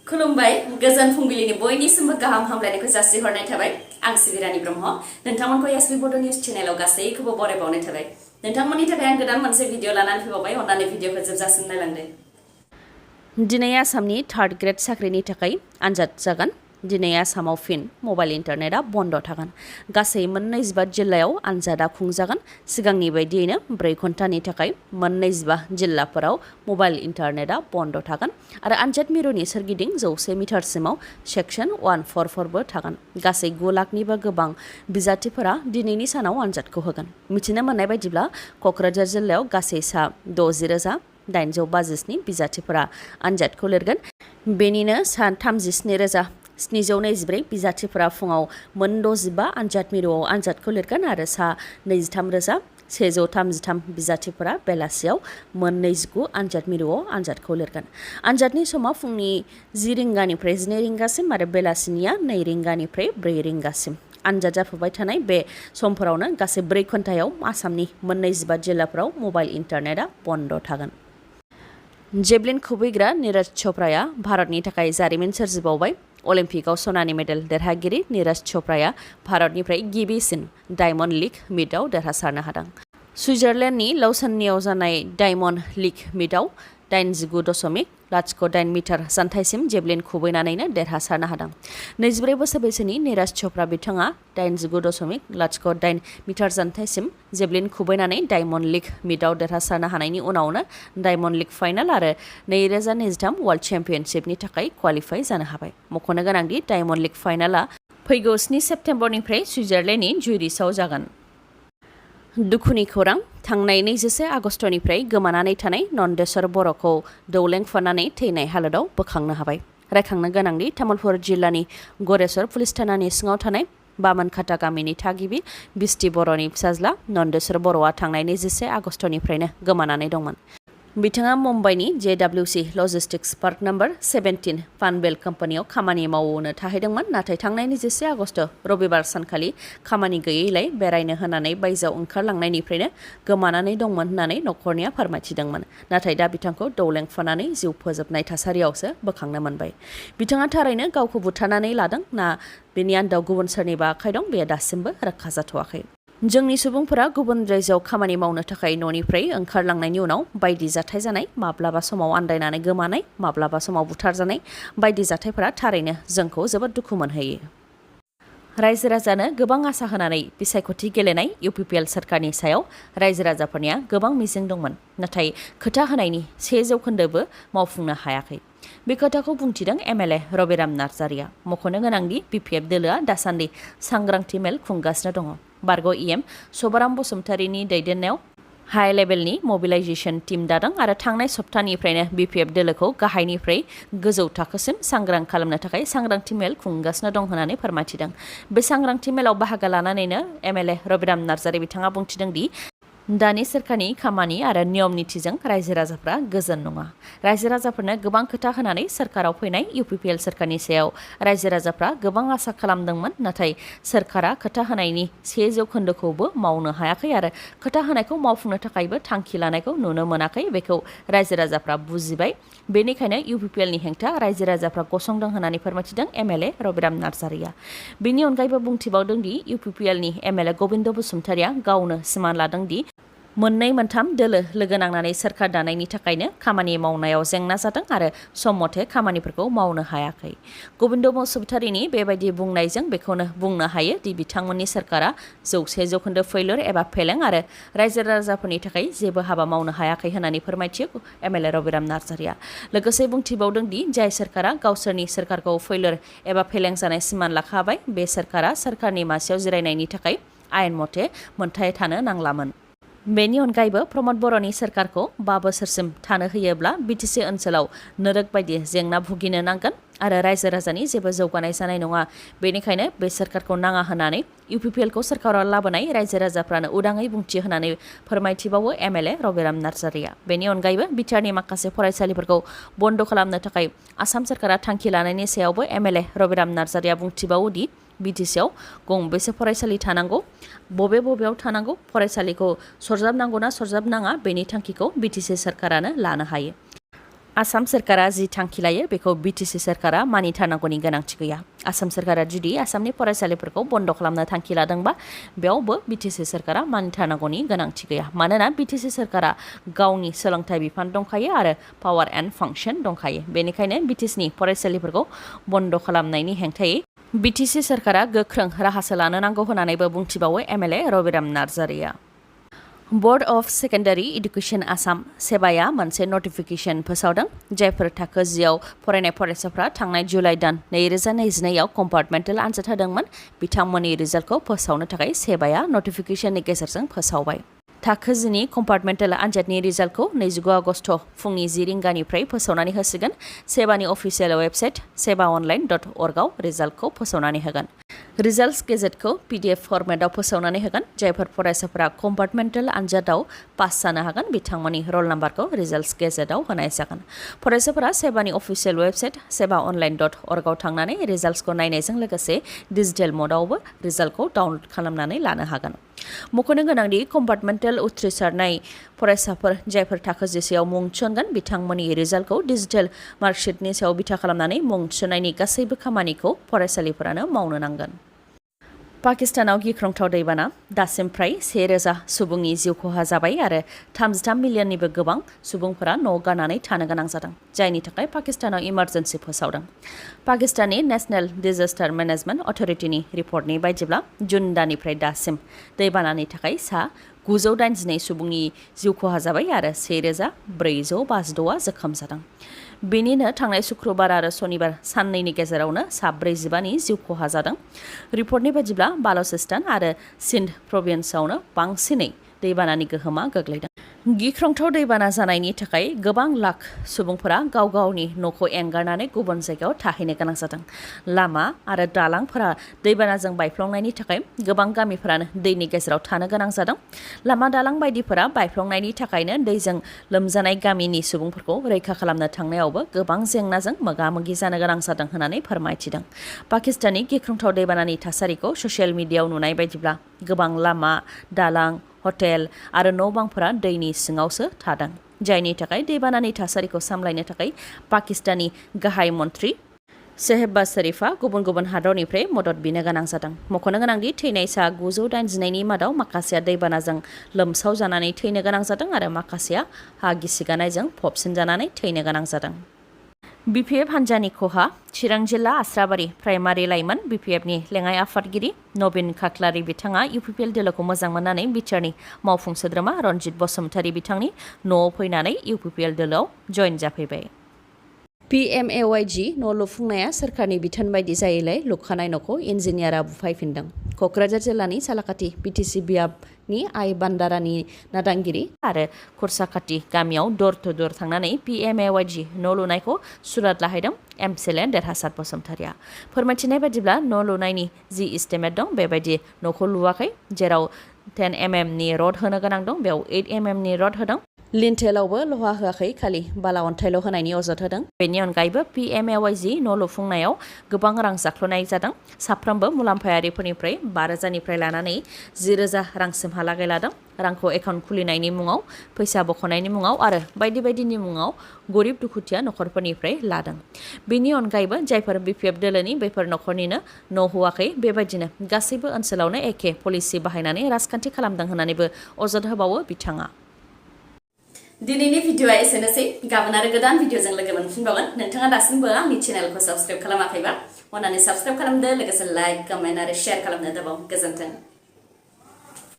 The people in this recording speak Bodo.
खुलुमबाय गोजोन फुंबिलिनि बयनिसिमबो गाहाम हामलायनायखौ जासिहरनाय थाबाय आं सिबिरानि ब्रह्म नोंथांमोनखौ एसबी बड' निउज चेनेलाव गासैखौबो बरायबावनाय थाबाय नोंथांमोननि थाखाय आं गोदान मोनसे भिडिअ लानानै फैबावबाय अन्नानै भिडिअखौ जोबजासिम नायलांदो दिनै आसामनि थार्ड ग्रेड साख्रिनि थाखाय आनजाद जागोन दिनै आसामाव फिन मबाइल इन्टारनेटआ बन्द थागोन गासै 25 जिल्लायाव आनजादा खुंजागोन सिगांनि बायदियैनो 4 घन्टानि थाखाय 25 जिल्लाफोराव मबाइल इन्टारनेटआ बन्द थागोन आरो आनजाद मिरुनि सोरगिदिं 100 मिटारसिमाव सेक्सन 144 बो थागोन गासै 9 लाखनिबो गोबां बिजाथिफोरा दिनैनि सानाव आनजादखौ होगोन मिथिनो मोननाय बायदिब्ला क'क्राझार जिल्लायाव गासै सा 60,852 बिजाथिफोरा आनजादखौ लिरगोन बेनिनो सा 37,724 बिजाथिफोरा फुङाव मोन 65 आनजाद मिरुआव आनजादखौ लिरगोन आरो सा 23,133 बिजाथिफोरा बेलासियाव मोन 29 आनजाद मिरुआव आनजादखौ लिरगोन आनजादनि समा फुंनि 10 रिंगानिफ्राय 12 रिंगासिम आरो बेलासिनिया 2 रिंगानिफ्राय 4 रिंगासिम आनजाद जाफुबाय थानाय बे समफोरावनो गासै 4 घन्टायाव आसामनि 25 जिल्लाफोराव मबाइल इन्टारनेटआ बन्द थागोन जेभलिन खुबैग्रा नीरज चोप्राया भारतनि थाखाय जारिमिन सोरजिबावबाय अलिम्पिकआव सनानि मेडेल देरहागिरि नीरज चोप्राया भारतनिफ्राय गिबिसिन डायमन्ड लीग मीटआव देरहासारनो हादों सुइजारलेण्डनि लौसान्नेआव जानाय डायमन्ड लीग मीटआव 89.08 मिटार जानथायसिम जेभलिन खुबैनानैनो देरहासारनो हादों 24 बोसोर बैसोनि नीरज चोप्रा बिथाङा 89.08 मिटार जानथायसिम जेभलिन खुबैनानै डायमन्ड लीग मीटआव देरहासारनो हानायनि उनावनो डायमन्ड लीग फाइनाल आरो 2023 वर्ल्ड चेम्पियनशिपनि थाखाय क्वालिफाइ जानो हाबाय मख'नो गोनांदि डायमन्ड लीग फाइनाला फैगौ 7 सेप्तेम्बरनिफ्राय सुइजारलेण्डनि जुरिचआव जागोन दुखुनि खौरां थांनाय 21 आगस्टनिफ्राय गोमानानै थानाय नन्देस्वर बर'खौ दौलेंफानानै थैनाय हालोदाव बोखांनो हाबाय रायखांनो गोनांदि तामुलपुर जिल्लानि गरेस्वर पुलिस थानानि सिङाव थानाय बामोनखाता गामिनि थागिबि बिस्ति बर'नि फिसाज्ला नन्देस्वर बर'आ थांनाय 21 आगस्टनिफ्रायनो गोमानानै दंमोन बिथाङा मुम्बाइनि JWC लजिस्टिक्स पार्क नम्बर 17 पानबेल कम्पानियाव खामानि मावनो थाहैदोंमोन नाथाय थांनाय 21 आगस्ट रबिबार सानखालि खामानि गैयैलाय बेरायनो होनानै बायजोआव ओंखारलांनायनिफ्रायनो गोमानानै दंमोन होननानै न'खरनिया फोरमायथिदोंमोन नाथाय दा बिथांखौ दौलेंफानानै जिउ फोजोबनाय थासारियावसो बोखांनो मोनबाय बिथाङा थारैनो गावखौ बुथारनानै लादों ना बेनि आन्दोआव गुबुन सोरनिबा आखाइ दं बेयो दासिमबो रोखा जाथ'वाखै जोंनि सुबुंफोरा गुबुन रायजोआव खामानि मावनो थाखाय न'निफ्राय ओंखारलांनायनि उनाव बायदि जाथाय जानाय माब्लाबा समाव आन्दायनानै गोमानाय माब्लाबा समाव बुथारजानाय बायदि जाथायफोरा थारैनो जोंखौ जोबोद दुखु मोनहोयो रायजो राजानो गोबां आसा होनानै बिसायख'थि गेलेनाय UPPL सोरखारनि सायाव रायजो राजाफोरनिया गोबां मिजिं दंमोन नाथाय खोथा होनायनि 1% मावफुंनो हायाखै बे खोथाखौ बुंथिदों MLA रबिराम नार्जारिया मख'नो गोनांदि BPF दोलोआ दासान्दि सांग्रांथि मेल खुंगासिनो दङ बारग' EM सबाराम बसुमतारीनि दैदेननायाव हाई लेभेलनि मबिलाइजेशन टीम दादों आरो थांनाय सप्तानिफ्रायनो BPF दोलोखौ गाहायनिफ्राय गोजौ थाखोसिम सांग्रां खालामनो थाखाय सांग्रांथि मेल खुंगासिनो दं होननानै फोरमायथिदों बे सांग्रांथि मेलाव बाहागो लानानैनो MLA रबिराम नार्जारि बिथाङा बुंथिदों दि दानि सोरखारनि खामानि आरो नियम निथिजों रायजो राजाफ्रा गोजोन नङा रायजो राजाफोरनो गोबां खोथा होनानै सोरखाराव फैनाय UPPL सोरखारनि सायाव रायजो राजाफ्रा गोबां आसा खालामदोंमोन नाथाय सोरखारा खोथा होनायनि 1% मावनो हायाखै आरो खोथा होनायखौ मावफुंनो थाखायबो थांखि लानायखौ नुनो मोनाखै बेखौ रायजो राजाफ्रा बुजिबाय बेनिखायनो UPPLनि हेंथा रायजो राजाफ्रा गसंदों होननानै फोरमायथिदों MLA रबिराम नार्जारिया बेनि अनगायैबो बुंथिबावदों दि UPPLनि MLA गबिन्द बसुमतारीया गावनो सिमान लादों दि मोननै मोनथाम दोलो लोगो नांनानै सोरखार दानायनि थाखायनो खामानि मावनायाव जेंना जादों आरो सम मथे खामानिफोरखौ मावनो हायाखै गबिन्द बसुमतारीनि बेबायदि बुंनायजों बेखौनो बुंनो हायो दि बिथांमोननि सोरखारा 100% फेइलियर एबा फेलें आरो रायजो राजाफोरनि थाखाय जेबो हाबा मावनो हायाखै होननानै फोरमायथियो MLA रबिराम नार्जारिया लोगोसे बुंथिबावदों दि जाय सोरखारा गावसोरनि सोरखारखौ फेइलियर एबा फेलें जानाय सिमान लाखाबाय बे सोरखारा सोरखारनि मासियाव जिरायनायनि थाखाय आयेन मथे मोनथाय थानो नांलामोन बेनि अनगायैबो प्रमद बर'नि सोरखारखौ 5 बोसोरसिम थानो होयोब्ला BTC ओनसोलाव नोरोग बायदि जेंना भुगिनो नांगोन आरो रायजो राजानि जेबो जौगानाय जानाय नङा बेनिखायनो बे सोरखारखौ नाङा होनानै UPPLखौ सोरखाराव लाबोनाय रायजो राजाफ्रानो उदाङै बुंथि होनानै फोरमायथिबावो MLA रबिराम नार्जारिया बेनि अनगायैबो बिटिआरनि माखासे फरायसालिफोरखौ बन्द खालामनो थाखाय आसाम सोरखारा थांखि लानायनि सायावबो MLA रबिराम नार्जारिया बुंथिबावो दि BTCआव गंबेसे फरायसालि थानांगौ बबेयाव थानांगौ फरायसालिखौ सरजाबनांगौना सरजाबनाङा बेनि थांखिखौ BTC सोरखारानो लानो हायो आसाम सोरखारा जि थांखि लायो बेखौ बिटिसि सोरखारा मानिथारनांगौनि गोनांथि गैया। आसाम सोरखारा जुदि आसामनि फरायसालिफोरखौ बन्द खालामनो थांखि लादोंबा बेयावबो बिटिसि सोरखारा मानिथारनांगौनि गोनांथि गैया। मानोना बिटिसि सोरखारा गावनि सोलोंथाइ बिफान दंखायो आरो पावार एन्ड फांसन दंखायो। बेनिखायनो बिटिसिनि फरायसालिफोरखौ बन्द खालामनायनि हेंथायै बिटिसि सोरखारा गोख्रों राहासो लानो नांगौ होननानैबो बुंथिबावो एमएलए रबिराम नार्जारिया। Board of secondary education Assam सेबाया मोनसे नटिफिकेसन फोसावदों। जायफोर थाखो 10आव फरायनाय फरायसाफ्रा थांनाय जुलाइ दान 2022आव कम्पार्टमेन्टेल आनजाद होदोंमोन बिथांमोननि रिजाल्टखौ फोसावनो थाखाय सेबाया नटिफिकेसननि गेजेरजों फोसावबाय। थाखो 10नि कम्पार्टमेन्टेल आनजादनि रिजाल्टखौ 29 आगस्ट फुंनि 10 रिंगानिफ्राय फोसावनानै होसिगोन। सेबानि अफिसियेल वेबसाइट sebaonline.org आव रिजाल्टखौ फोसावनानै होगोन। रिजाल्टस गेजेटखौ PDF फर्मेटआव फोसावनानै होगोन। जायफोर फरायसाफोरा कम्पार्टमेन्टेल आनजादाव पास जानो हागोन बिथांमोननि रल नाम्बारखौ रिजाल्टस गेजेटआव होनाय जागोन। फरायसाफोरा सेबानि अफिसियेल वेबसाइट sebaonline.org आव थांनानै रिजाल्टसखौ नायनायजों लोगोसे डिजिटेल मडआवबो रिजाल्टखौ डाउनलड खालामनानै लानो हागोन। मख'नो गोनांदि कम्पार्टमेन्टेल उथ्रिसारनाय फरायसाफोर जायफोर थाखो 10आव मुं थिसनगोन बिथांमोननि रिजाल्टखौ डिजिटेल मार्कशीटनि सायाव बिथा खालामनानै मुं थिसननायनि गासैबो खामानिखौ फरायसालिफोरानो मावनो नांगोन। पाकिस्तानाव गिख्रंथाव दैबाना दासिम फ्राय 1000 सुबुंनि जिउ खहा जाबाय आरो 33 मिलियननिबो गोबां सुबुंफोरा न' गारनानै थानो गोनां जादों। जायनि थाखाय पाकिस्तानाव इमारजेन्सि फोसावदों। पाकिस्ताननि नेशनेल डिजास्टार मेनेजमेन्ट अथ'रिटिनि रिपर्टनि बायदिब्ला जुन दाननिफ्राय दासिम दैबानानि थाखाय 982 सुबुंनि जिउ खहा जाबाय आरो 1456आ जोखोम जादों। बेनिनो थांनाय शुक्रबार आरो शनिबार साननैनि गेजेरावनो 45नि जिउ खहा जादों। रिपर्टनि बायदिब्ला बालचिस्तान आरो सिन्ध प्रभिन्सआवनो बांसिनै दैबानानि गोहोमा गोग्लैदों। गिख्रंथाव दैबाना जानायनि थाखाय गोबां लाख सुबुंफोरा गाव गावनि न'खौ एंगारनानै गुबुन जायगायाव थाहैनो गोनां जादों। लामा आरो दालांफोरा दैबानाजों बायफ्लंनायनि थाखाय गोबां गामिफोरानो दैनि गेजेराव थानो गोनां जादों। लामा दालां बायदिफोरा बायफ्लंनायनि थाखायनो दैजों लोमजानाय गामिनि सुबुंफोरखौ रैखा खालामनो थांनायावबो गोबां जेंनाजों मोगा-मोगि जानो गोनां जादों होननानै फोरमायथिदों। पाकिस्ताननि गिख्रंथाव दैबानानि थासारिखौ ससियेल मिडियायाव नुनाय बायदिब्ला गोबां लामा दालां हटेल आरो न'-बांफोरा दैनि सिङावसो थादों। जायनि थाखाय दैबानानि थासारिखौ सामलायनो थाखाय पाकिस्ताननि गाहाय मन्थ्रि शेहबाज शरीफआ गुबुन गुबुन हादरनिफ्राय मदद बिनो गोनां जादों। मख'नो गोनांदि थैनाय 982नि मादाव माखासेया दैबानाजों लोमसाव जानानै थैनो गोनां जादों आरो माखासेया हा गिसिगानायजों फबसिनजानानै थैनो गोनां जादों। BPF हान्जानि खहा चिरां जिल्ला आस्राबारि प्राइमारि लाइमोन BPFनि लेङाइ आफादगिरि नबिन खाख्लारि बिथाङा UPPL दोलोखौ मोजां मोननानै बिटिआरनि मावफुं सोद्रोमा रनजित बसुमतारी बिथांनि न'आव फैनानै UPPL दोलोआव जइन जाफैबाय। PMAYG न' लुफुंनाया सोरखारनि बिथोन बायदि जायैलाय लुखानाय न'खौ इन्जिनियारा बुफायफिनदों। क'क्राझार जिल्लानि सालाकाथि BTC बियाबनि आइ बान्दारानि नादांगिरि आरो खुरसाखाथि गामियाव दर टु दर थांनानै PMAYG न' लुनायखौ सुराद लाहैदों MCLA देरहासार बसुमतारीया। फोरमायथिनाय बायदिब्ला न' लुनायनि जि इस्टिमेट दं बेबायदि न'खौ लुवाखै। जेराव 10 mm नि रड होनो गोनां दं बेयाव 8 mm नि रड होदों। लिन्टेलावबो लहा होआखै खालि बाला अन्थाइल' होनायनि अजद होदों। बेनि अनगायैबो PMAYG न' लुफुंनायाव गोबां रां जाख्ल'नाय जादों। साफ्रोमबो मुलाम्फायारिफोरनिफ्राय 5,000निफ्राय लानानै 10,000 रांसिमहालागै लादों। रांखौ एकाउन्ट खुलिनायनि मुङाव फैसा बख'नायनि मुङाव आरो बायदि बायदिनि मुङाव गरिब दुखुथिया न'खरफोरनिफ्राय लादों। बेनि अनगायैबो जायफोर BPF दोलोनि बेफोर न'खरनिनो न' होआखै बेबायदिनो गासैबो ओनसोलावनो एखे पलिसि बाहायनानै राजखान्थि खालामदों होननानैबो अजद होबावो बिथाङा। दिनैनि भिडिअ'आ एसेनोसै। गाबोन आरो गोदान भिडिअ'जों लोगो मोनफिनबावगोन। नोंथाङा दासिमबो आंनि चेनेलखौ साबस्क्राइब खालामाखैबा अन्नानै साबस्क्राइब खालामदो लोगोसे लाइक कमेन्ट आरो शेयार खालामनो दाबाव। गोजोन्थों।